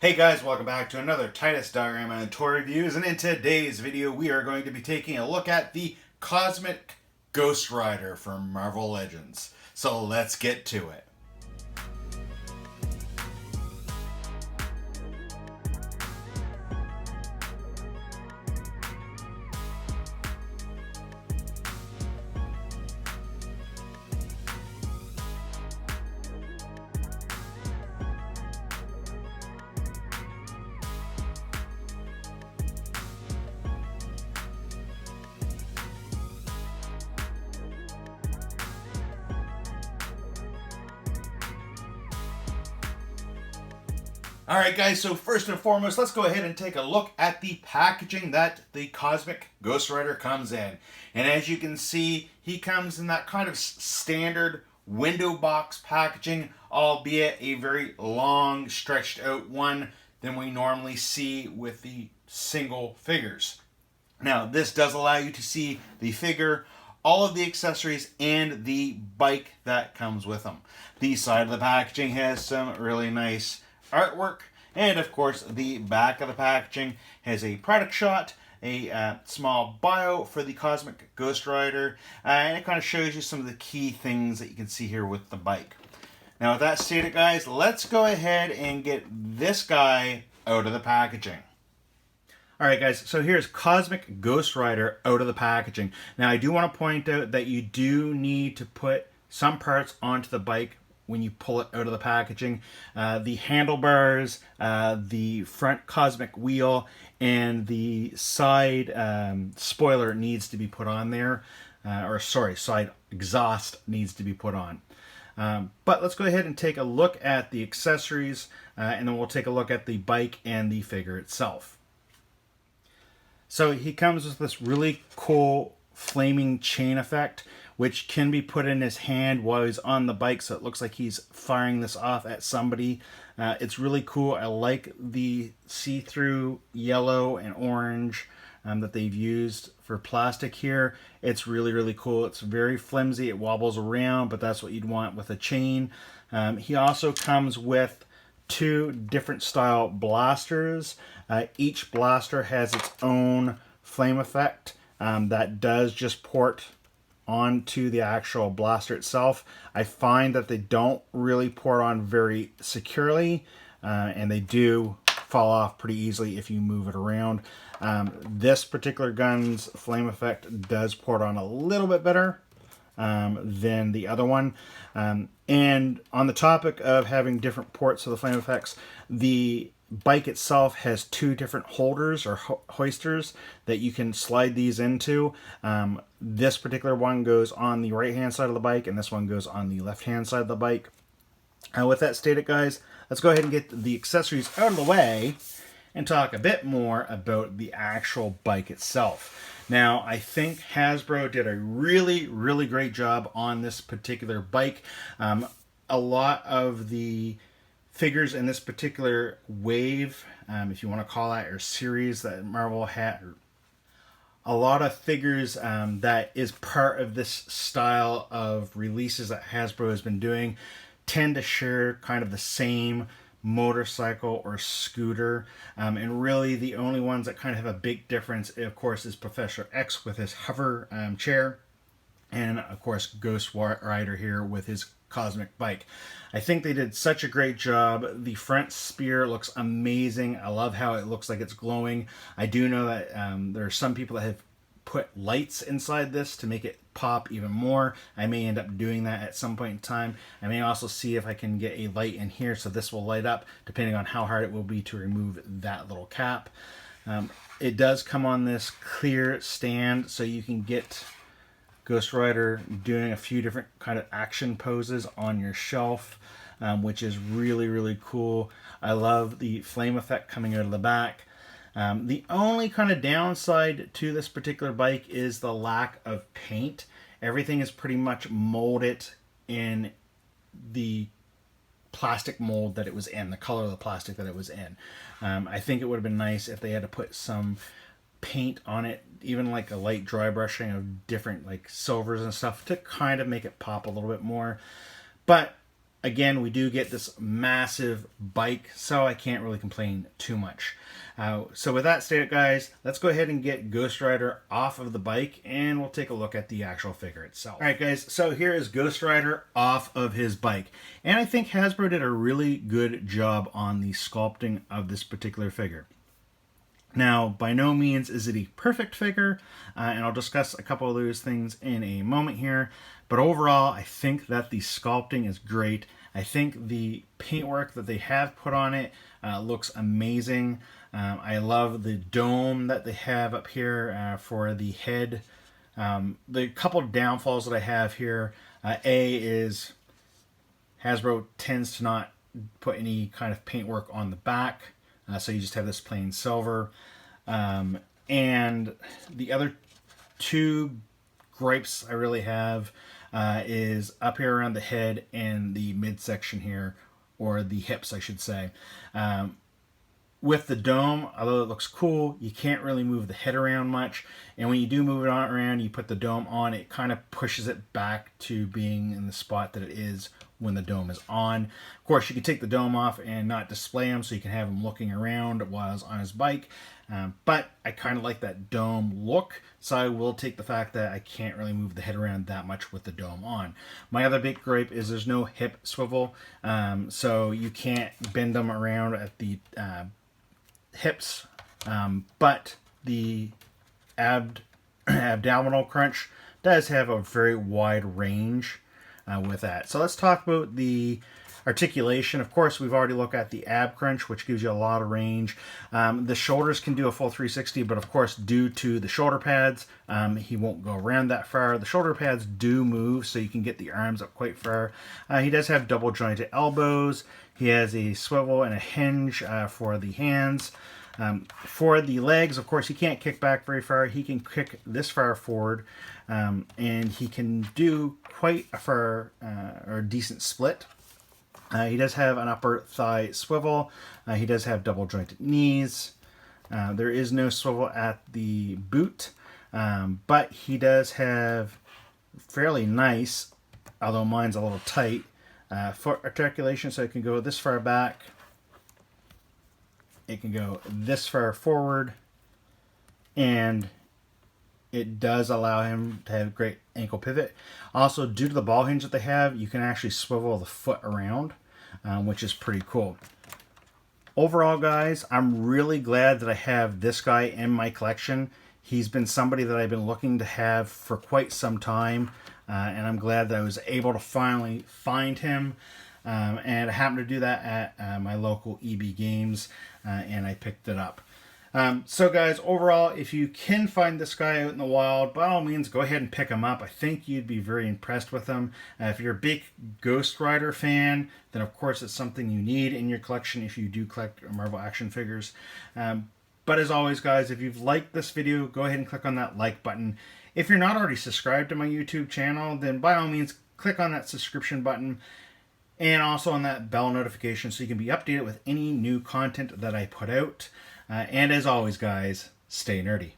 Hey guys, welcome back to another Titus Diorama and Toy Reviews, and in today's video we are going to be taking a look at the Cosmic Ghost Rider from Marvel Legends. So let's get to it. Alright guys, so first and foremost, let's go ahead and take a look at the packaging that the Cosmic Ghost Rider comes in. And as you can see, he comes in that kind of standard window box packaging, albeit a very long, stretched out one than we normally see with the single figures. Now, this does allow you to see the figure, all of the accessories, and the bike that comes with them. The side of the packaging has some really nice artwork, and of course the back of the packaging has a product shot, a small bio for the Cosmic Ghost Rider, and it kind of shows you some of the key things that you can see here with the bike. Now with that stated guys, let's go ahead and get this guy out of the packaging. Alright guys, so here's Cosmic Ghost Rider out of the packaging. Now I do want to point out that you do need to put some parts onto the bike when you pull it out of the packaging. The handlebars, the front Cosmic wheel, and the side spoiler needs to be put on there. Side exhaust needs to be put on. But let's go ahead and take a look at the accessories, and then we'll take a look at the bike and the figure itself. So he comes with this really cool flaming chain effect, which can be put in his hand while he's on the bike, so it looks like he's firing this off at somebody. It's really cool. I like the see-through yellow and orange that they've used for plastic here. It's really, really cool. It's very flimsy. It wobbles around, but that's what you'd want with a chain. He also comes with two different style blasters. Each blaster has its own flame effect that does just port onto the actual blaster itself. I find that they don't really port on very securely, and they do fall off pretty easily if you move it around. This particular gun's flame effect does port on a little bit better than the other one. And on the topic of having different ports of the flame effects, the bike itself has two different holders or hoisters that you can slide these into. This particular one goes on the right hand side of the bike, and this one goes on the left hand side of the bike. With that stated guys, let's go ahead and get the accessories out of the way and talk a bit more about the actual bike itself. Now, I think Hasbro did a really, really great job on this particular bike. A lot of the figures in this particular wave, if you want to call that, or series that Marvel had, a lot of figures that is part of this style of releases that Hasbro has been doing tend to share kind of the same motorcycle or scooter, and really the only ones that kind of have a big difference, of course, is Professor X with his hover chair, and of course Ghost Rider here with his Cosmic bike. I think they did such a great job. The front spear looks amazing. I love how it looks like it's glowing. I do know that there are some people that have put lights inside this to make it pop even more. I may end up doing that at some point in time. I may also see if I can get a light in here so this will light up, depending on how hard it will be to remove that little cap. It does come on this clear stand, so you can get Ghost Rider doing a few different kind of action poses on your shelf, which is really, really cool. I love the flame effect coming out of the back. The only kind of downside to this particular bike is the lack of paint. Everything is pretty much molded in the plastic mold that it was in, the color of the plastic that it was in. I think it would have been nice if they had to put some paint on it, even like a light dry brushing of different like silvers and stuff to kind of make it pop a little bit more. But again, we do get this massive bike, so I can't really complain too much. So with that stated, guys, let's go ahead and get Ghost Rider off of the bike, and we'll take a look at the actual figure itself. All right, guys, so here is Ghost Rider off of his bike, and I think Hasbro did a really good job on the sculpting of this particular figure. Now, by no means is it a perfect figure, and I'll discuss a couple of those things in a moment here, but overall, I think that the sculpting is great. I think the paintwork that they have put on it looks amazing. I love the dome that they have up here for the head. The couple of downfalls that I have here, A is Hasbro tends to not put any kind of paintwork on the back. So you just have this plain silver. And the other two gripes I really have is up here around the head and the midsection here, or the hips, I should say. With the dome, although it looks cool, you can't really move the head around much. And when you do move it on around, you put the dome on, it kind of pushes it back to being in the spot that it is when the dome is on. Of course, you can take the dome off and not display him, so you can have him looking around while he's on his bike. But I kind of like that dome look, so I will take the fact that I can't really move the head around that much with the dome on. My other big gripe is there's no hip swivel, so you can't bend them around at the hips, but the abdominal crunch does have a very wide range with that. So let's talk about the articulation. Of course, we've already looked at the ab crunch, which gives you a lot of range. The shoulders can do a full 360, but of course, due to the shoulder pads, he won't go around that far. The shoulder pads do move, so you can get the arms up quite far. He does have double jointed elbows. He has a swivel and a hinge for the hands. For the legs, of course, he can't kick back very far. He can kick this far forward, and he can do quite a far or decent split. He does have an upper thigh swivel. He does have double jointed knees. There is no swivel at the boot, but he does have fairly nice, although mine's a little tight, foot articulation, so it can go this far back. It can go this far forward, and it does allow him to have great ankle pivot. Also, due to the ball hinge that they have, you can actually swivel the foot around, which is pretty cool. Overall, guys, I'm really glad that I have this guy in my collection. He's been somebody that I've been looking to have for quite some time, and I'm glad that I was able to finally find him. And I happened to do that at my local EB Games, and I picked it up. So guys, overall, if you can find this guy out in the wild, by all means, go ahead and pick him up. I think you'd be very impressed with him. If you're a big Ghost Rider fan, then of course it's something you need in your collection if you do collect Marvel action figures. But as always, guys, if you've liked this video, go ahead and click on that like button. If you're not already subscribed to my YouTube channel, then by all means, click on that subscription button. And also on that bell notification so you can be updated with any new content that I put out. And as always, guys, stay nerdy.